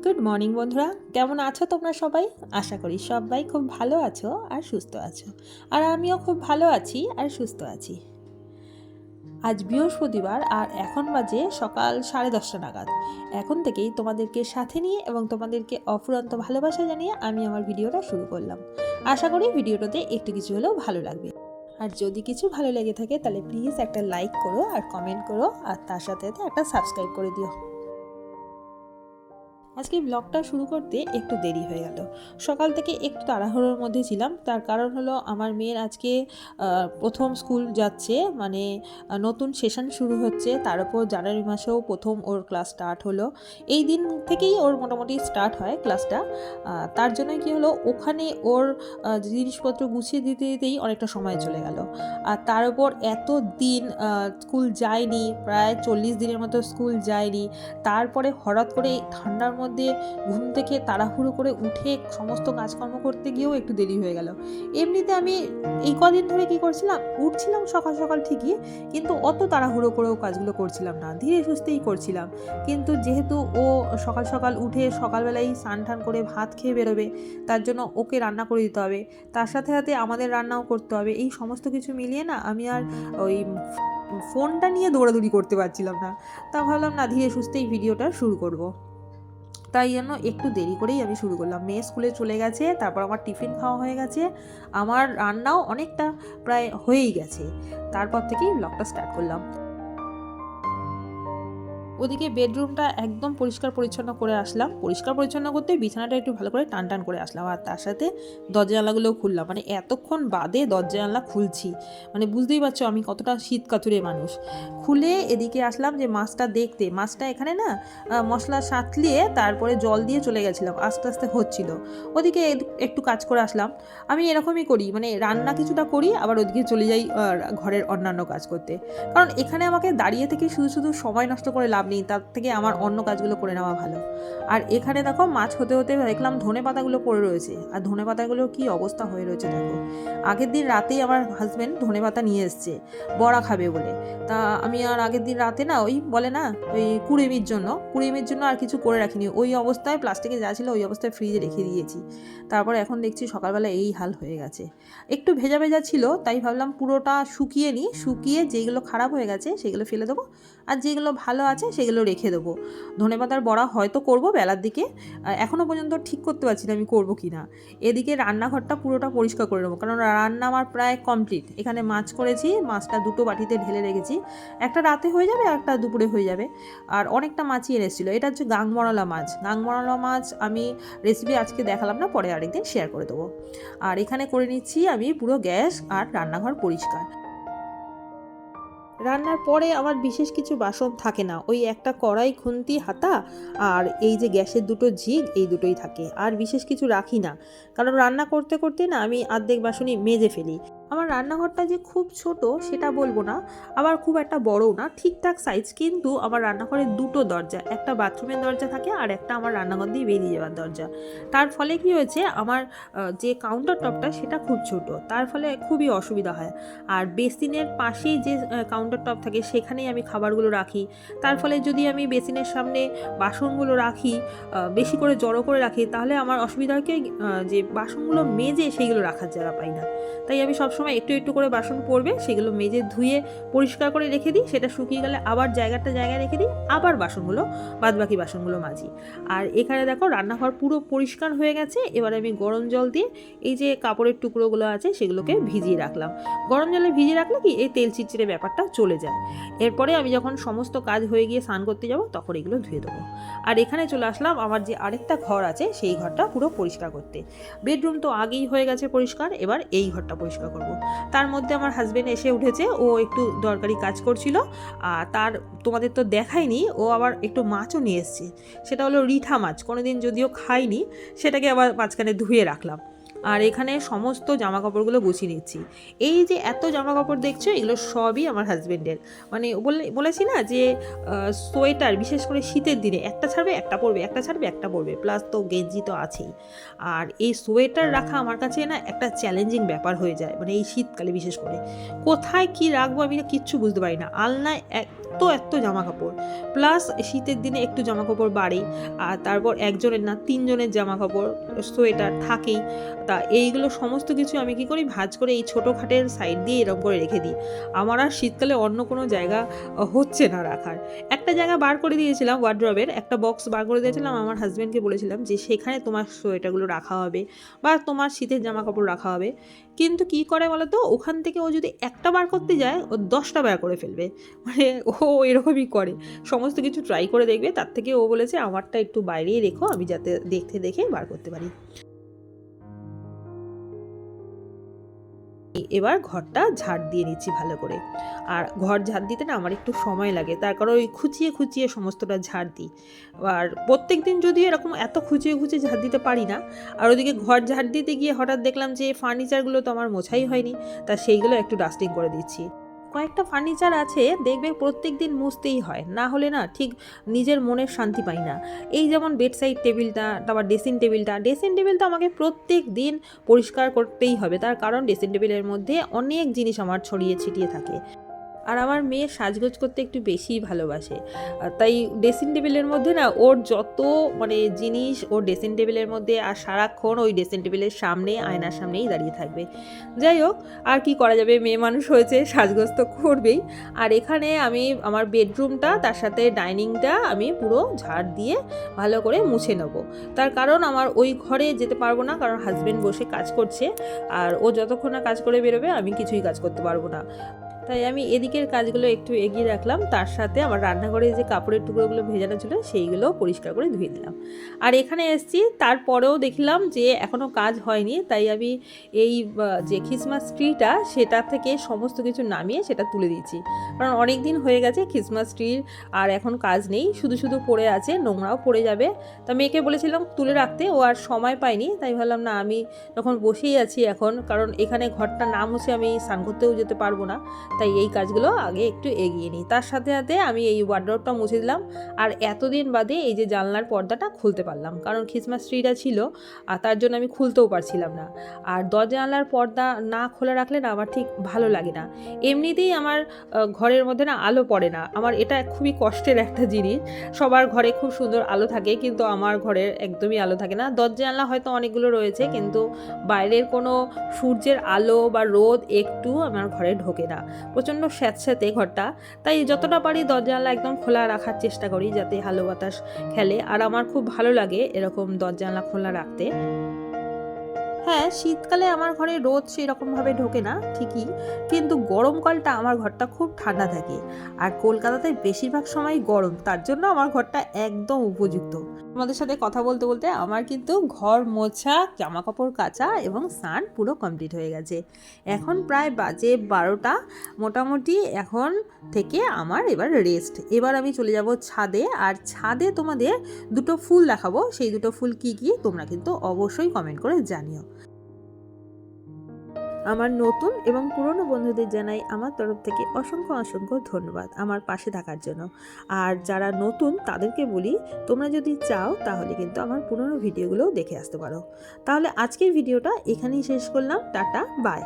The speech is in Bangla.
গুড মর্নিং বন্ধুরা, কেমন আছো তোমরা সবাই? আশা করি সবাই খুব ভালো আছো আর সুস্থ আছো। আর আমিও খুব ভালো আছি আর সুস্থ আছি। আজ বৃহস্পতিবার আর এখন বাজে সকাল 10:30 নাগাদ। এখন থেকেই তোমাদেরকে সাথে নিয়ে এবং তোমাদেরকে অফুরন্ত ভালোবাসা জানিয়ে আমি আমার ভিডিওটা শুরু করলাম। আশা করি ভিডিওটাতে একটু কিছু হলেও ভালো লাগবে। আর যদি কিছু ভালো লেগে থাকে তাহলে প্লিজ একটা লাইক করো আর কমেন্ট করো, আর তার সাথে সাথে একটা সাবস্ক্রাইব করে দিও। আজকে ব্লগটা শুরু করতে একটু দেরি হয়ে গেল। সকাল থেকে একটু তাড়াহুড়োর মধ্যে ছিলাম, তার কারণ হলো আমার মেয়ের আজকে প্রথম স্কুল যাচ্ছে, মানে নতুন সেশন শুরু হচ্ছে। তার উপর জানুয়ারি মাসেও প্রথম ওর ক্লাস স্টার্ট হলো। এই দিন থেকেই ওর মোটামুটি স্টার্ট হয় ক্লাসটা। তার জন্য কি হলো, ওখানে ওর জিনিসপত্র গুছিয়ে দিতে দিতেই অনেকটা সময় চলে গেল। আর তার উপর এত দিন স্কুল যায়নি, প্রায় 40 দিনের মতো স্কুল যায়নি। তারপরে হঠাৎ করে এই ঠান্ডার মধ্যে ঘুম থেকে তাড়াহুড়ো করে উঠে সমস্ত কাজকর্ম করতে গিয়েও একটু দেরি হয়ে গেল। এমনিতে আমি এই কদিন ধরে কি করছিলাম, উঠছিলাম সকাল সকাল ঠিকই, কিন্তু অত তাড়াহুড়ো করেও কাজগুলো করছিলাম না, ধীরে সুস্থেই করছিলাম। কিন্তু যেহেতু ও সকাল সকাল উঠে সকালবেলায় স্নান টান করে ভাত খেয়ে বেরোবে, তার জন্য ওকে রান্না করে দিতে হবে, তার সাথে সাথে আমাদের রান্নাও করতে হবে। এই সমস্ত কিছু মিলিয়ে না আমি আর ওই ফোনটা নিয়ে দৌড়াদৌড়ি করতে পারছিলাম না। তা ভাবলাম না, ধীরে সুস্থেই ভিডিওটা শুরু করব। তাই জন্য একটু দেরি করেই আমি শুরু করলাম। মেয়ে স্কুলে চলে গেছে, তারপর আমার টিফিন খাওয়া হয়ে গেছে, আমার রান্নাও অনেকটা প্রায় হয়েই গেছে। তারপর থেকেই ব্লগটা স্টার্ট করলাম। ওদিকে বেডরুমটা একদম পরিষ্কার পরিচ্ছন্ন করে আসলাম। পরিষ্কার পরিচ্ছন্ন করতে বিছানাটা একটু ভালো করে টান টান করে আসলাম, আর তার সাথে দরজা জানলাগুলোও খুললাম। মানে এতক্ষণ বাদে দরজা জানলা খুলছি, মানে বুঝতেই পারছো আমি কতটা শীত কাতুরে মানুষ। খুলে এদিকে আসলাম যে মাছটা দেখতে। মাছটা এখানে না মশলা সাঁতলিয়ে তারপরে জল দিয়ে চলে গেছিলাম, আস্তে আস্তে হচ্ছিল। ওদিকে একটু কাজ করে আসলাম। আমি এরকমই করি, মানে রান্না কিছুটা করি, আবার ওদিকে চলে যাই ঘরের অন্যান্য কাজ করতে। কারণ এখানে আমাকে দাঁড়িয়ে থেকে শুধু শুধু সময় নষ্ট করে লাভ নেই, তার থেকে আমার অন্য কাজগুলো করে নেওয়া ভালো। আর এখানে দেখো মাছ হতে হতে দেখলাম ধনে পাতাগুলো পড়ে রয়েছে, আর ধনে পাতাগুলো কি অবস্থা হয়ে রয়েছে দেখো। আগের দিন রাতেই আমার হাজব্যান্ড ধনে পাতা নিয়ে এসছে বড়া খাবে বলে। তা আমি আর আগের দিন রাতে না, ওই বলে না ওই কুড়েমির জন্য আর কিছু করে রাখিনি। ওই অবস্থায় প্লাস্টিকে যা ছিল ওই অবস্থায় ফ্রিজে রেখে দিয়েছি। তারপর এখন দেখছি সকালবেলা এই হাল হয়ে গেছে। একটু ভেজা ভেজা ছিল, তাই ভাবলাম পুরোটা শুকিয়ে নিই, শুকিয়ে যেগুলো খারাপ হয়ে গেছে সেগুলো ফেলে দেবো, আর যেগুলো ভালো আছে সেগুলো রেখে দেবো। ধনেপাতার বড়া হয়তো করব বেলার দিকে, এখনও পর্যন্ত ঠিক করতে পারছি না আমি করবো কি না। এদিকে রান্নাঘরটা পুরোটা পরিষ্কার করে নেবো, কারণ রান্না আমার প্রায় কমপ্লিট। এখানে মাছ করেছি, মাছটা দুটো বাটিতে ঢেলে রেখেছি, একটা রাতে হয়ে যাবে, একটা দুপুরে হয়ে যাবে। আর অনেকটা মাছই এনেছিলো। এটা হচ্ছে গাংমরলা মাছ। গাংমরলা মাছ আমি রেসিপি আজকে দেখালাম না, পরে আরেকদিন শেয়ার করে দেবো। আর এখানে করে নিচ্ছি আমি পুরো গ্যাস আর রান্নাঘর পরিষ্কার। রান্নার পরে আমার বিশেষ কিছু বাসন থাকে না, ওই একটা কড়াই, খুন্তি, হাতা আর এই যে গ্যাসের দুটো ঝিক, এই দুটোই থাকে। আর বিশেষ কিছু রাখি না, কারণ রান্না করতে করতে না আমি অর্ধেক বাসনই মেজে ফেলি। আমার রান্নাঘরটা যে খুব ছোট সেটা বলবো না, আবার খুব একটা বড়ও না, ঠিকঠাক সাইজ। কিন্তু আমার রান্নাঘরে দুটো দরজা, একটা বাথরুমের দরজা থাকে আর একটা আমার রান্নাঘর দিয়ে বেরিয়ে যাওয়ার দরজা। তার ফলে কি হয়েছে, আমার যে কাউন্টার টপটা সেটা খুব ছোট, তার ফলে খুবই অসুবিধা হয়। আর বেসিনের পাশেই যে কাউন্টার টপ থাকে সেখানেই আমি খাবারগুলো রাখি। তার ফলে যদি আমি বেসিনের সামনে বাসনগুলো রাখি, বেশি করে জড়ো করে রাখি, তাহলে আমার অসুবিধা হয় কি, যে বাসনগুলো মেজে সেইগুলো রাখার জায়গা পাই না। তাই আমি সবসময় একটু একটু করে বাসন পড়বে সেগুলো মেজে ধুয়ে পরিষ্কার করে রেখে দিই, সেটা শুকিয়ে গেলে আবার জায়গায় রেখে দিই, আবার বাসনগুলো বাদবাকি বাসনগুলো মাজি। আর এখানে দেখো রান্নাঘর পুরো পরিষ্কার হয়ে গেছে। এবার আমি গরম জল দিয়ে এই যে কাপড়ের টুকরোগুলো আছে সেগুলোকে ভিজিয়ে রাখলাম। গরম জলে ভিজিয়ে রাখলে কি এই তেল চিটচিটে ব্যাপারটা চলে যায়। এরপরে আমি যখন সমস্ত কাজ হয়ে গিয়ে স্নান করতে যাব তখন এগুলো ধুয়ে দেবো। আর এখানে চলে আসলাম আমার যে আরেকটা ঘর আছে সেই ঘরটা পুরো পরিষ্কার করতে। বেডরুম তো আগেই হয়ে গেছে পরিষ্কার, এবার এই ঘরটা পরিষ্কার করব। তার মধ্যে আমার হাজব্যান্ড এসে উঠেছে, ও একটু দরকারি কাজ করছিল। আর তার তোমাদের তো দেখায়নি, ও আবার একটু মাছও নিয়ে এসছে। সেটা হলো রিঠা মাছ, কোনোদিন যদিও খাইনি, সেটাকে আবার মাঝখানে ধুয়ে রাখলাম। আর এখানে সমস্ত জামা কাপড়গুলো গুছিয়ে নিচ্ছি। এই যে এত জামা কাপড় দেখছো এগুলো সবই আমার হাজব্যান্ডের। মানে বলেছি না যে সোয়েটার, বিশেষ করে শীতের দিনে একটা ছাড়বে একটা পরবে, একটা ছাড়বে একটা পরবে, প্লাস তো গেঞ্জি তো আছেই। আর এই সোয়েটার রাখা আমার কাছে না একটা চ্যালেঞ্জিং ব্যাপার হয়ে যায়, মানে এই শীতকালে বিশেষ করে। কোথায় কি রাখবো আমি না কিচ্ছু বুঝতে পারি না। আলনায় এত জামা কাপড়, প্লাস শীতের দিনে একটু জামা কাপড় বাড়ে, আর তারপর একজনের না 3 জনের জামা কাপড়, সোয়েটার থাকেই। তা এইগুলো সমস্ত কিছু আমি কি করি, ভাঁজ করে এই ছোটো খাটের সাইড দিয়ে এরকম করে রেখে দিই। আমার আর শীতকালে অন্য কোনো জায়গা হচ্ছে না রাখার। একটা জায়গা বার করে দিয়েছিলাম, ওয়ার্ড্রবের একটা বক্স বার করে দিয়েছিলাম, আমার হাজব্যান্ডকে বলেছিলাম যে সেখানে তোমার সোয়েটারগুলো রাখা হবে বা তোমার শীতের জামা কাপড় রাখা হবে। কিন্তু কি করে বলো তো, ওখান থেকে ও যদি একটা বার করতে যায় ও 10টা বার করে ফেলবে, মানে ও এরকমই করে, সমস্ত কিছু ট্রাই করে দেখবে। তার থেকে ও বলেছে আমারটা একটু বাইরেই রেখো, আমি যাতে দেখতে দেখে বার করতে পারি। এবার ঘরটা ঝাড় দিয়ে নিচ্ছি ভালো করে। আর ঘর ঝাড় দিতে না আমার একটু সময় লাগে, তার কারণ ওই খুঁচিয়ে খুঁচিয়ে সমস্তটা ঝাড় দিই। আর প্রত্যেক দিন যদিও এরকম এত খুঁচিয়ে খুঁচিয়ে ঝাড় দিতে পারি না। আর ওদিকে ঘর ঝাড় দিতে গিয়ে হঠাৎ দেখলাম যে ফার্নিচারগুলো তো আমার মোছাই হয়নি, তা সেইগুলো একটু ডাস্টিং করে দিচ্ছি। কয়েকটা ফার্নিচার আছে দেখবে প্রত্যেক দিন মুছতেই হয়, না হলে না ঠিক নিজের মনের শান্তি পাই না। এই যেমন বেডসাইড টেবিলটা, তারপর ড্রেসিং টেবিলটা আমাকে প্রত্যেক দিন পরিষ্কার করতেই হবে, তার কারণ ড্রেসিং টেবিলের মধ্যে অনেক জিনিস আমার ছড়িয়ে ছিটিয়ে থাকে। আর আমার মেয়ে সাজগোজ করতে একটু বেশিই ভালোবাসে, তাই ড্রেসিং টেবিলের মধ্যে না ওর যত মানে জিনিস ওর ড্রেসিং টেবিলের মধ্যে, আর সারাক্ষণ ওই ড্রেসিং টেবিলের সামনে আয়নার সামনেই দাঁড়িয়ে থাকবে। যাই হোক, আর কি করা যাবে, মেয়ে মানুষ হয়েছে, সাজগোজ তো করবেই। আর এখানে আমি আমার বেডরুমটা তার সাথে ডাইনিংটা আমি পুরো ঝাড় দিয়ে ভালো করে মুছে নেব। তার কারণ আমার ওই ঘরে যেতে পারবো না, কারণ হাজব্যান্ড বসে কাজ করছে, আর ও যতক্ষণ না কাজ করে বেরোবে আমি কিছুই কাজ করতে পারবো না। তাই আমি এদিকের কাজগুলো একটু এগিয়ে রাখলাম, তার সাথে আমার রান্নাঘরে যে কাপড়ের টুকরোগুলো ভেজানো ছিল সেইগুলো পরিষ্কার করে ধুয়ে দিলাম। আর এখানে এসেছি, তারপরেও দেখলাম যে এখনও কাজ হয়নি, তাই আমি এই যে খ্রিসমাস ট্রিটা সেটা থেকে সমস্ত কিছু নামিয়ে সেটা তুলে দিয়েছি। কারণ অনেক দিন হয়ে গেছে খ্রিসমাস ট্রির, আর এখন কাজ নেই, শুধু শুধু পড়ে আছে, নোংরাও পড়ে যাবে। তা মেয়েকে বলেছিলাম তুলে রাখতে, ও আর সময় পায়নি, তাই ভাবলাম না আমি যখন বসেই আছি এখন, কারণ এখানে ঘরটা না মুছে আমি স্নান করতেও যেতে পারবো না, তাই এই কাজগুলো আগে একটু এগিয়ে নিই। তার সাথে সাথে আমি এই ওয়ার্ডরোবটা মুছে দিলাম। আর এতদিন বাদে এই যে জানলার পর্দাটা খুলতে পারলাম, কারণ খ্রিসমাস ট্রিটা ছিল আর তার জন্য আমি খুলতেও পারছিলাম না। আর দরজা জানলার পর্দা না খোলা রাখলে না আমার ঠিক ভালো লাগে না। এমনিতেই আমার ঘরের মধ্যে না আলো পড়ে না, আমার এটা খুবই কষ্টের একটা জিনিস। সবার ঘরে খুব সুন্দর আলো থাকে, কিন্তু আমার ঘরের একদমই আলো থাকে না। দরজা জানলা হয়তো অনেকগুলো রয়েছে, কিন্তু বাইরের কোনো সূর্যের আলো বা রোদ একটু আমার ঘরে ঢোকে না, প্রচণ্ড স্যাঁতস্যাঁতে ঘরটা। তাই যতটা পারি দরজা জানলা একদম খোলা রাখার চেষ্টা করি, যাতে আলো বাতাস খেলে। আর আমার খুব ভালো লাগে এরকম দরজা জানলা খোলা রাখতে। হ্যাঁ, শীতকালে আমার ঘরে রোদ সেরকমভাবে ঢোকে না ঠিকই, কিন্তু গরমকালটা আমার ঘরটা খুব ঠান্ডা থাকে। আর কলকাতাতে বেশিরভাগ সময় গরম, তার জন্য আমার ঘরটা একদম উপযুক্ত। আমাদের সাথে কথা বলতে বলতে আমার কিন্তু ঘর মোছা, জামা কাপড় কাচা এবং স্নান পুরো কমপ্লিট হয়ে গেছে। এখন প্রায় বাজে 12টা, মোটামুটি এখন থেকে আমার এবার রেস্ট। এবার আমি চলে যাব ছাদে, আর ছাদে তোমাদের দুটো ফুল দেখাবো। সেই দুটো ফুল কি কি তোমরা কিন্তু অবশ্যই কমেন্ট করে জানিও। আমার নতুন এবং পুরনো বন্ধুদের জানাই আমার তরফ থেকে অসংখ্য অসংখ্য ধন্যবাদ আমার পাশে থাকার জন্য। আর যারা নতুন তাদেরকে বলি, তোমরা যদি চাও তাহলে কিন্তু আমার পুরনো ভিডিওগুলোও দেখে আসতে পারো। তাহলে আজকের ভিডিওটা এখানেই শেষ করলাম। Tata, by.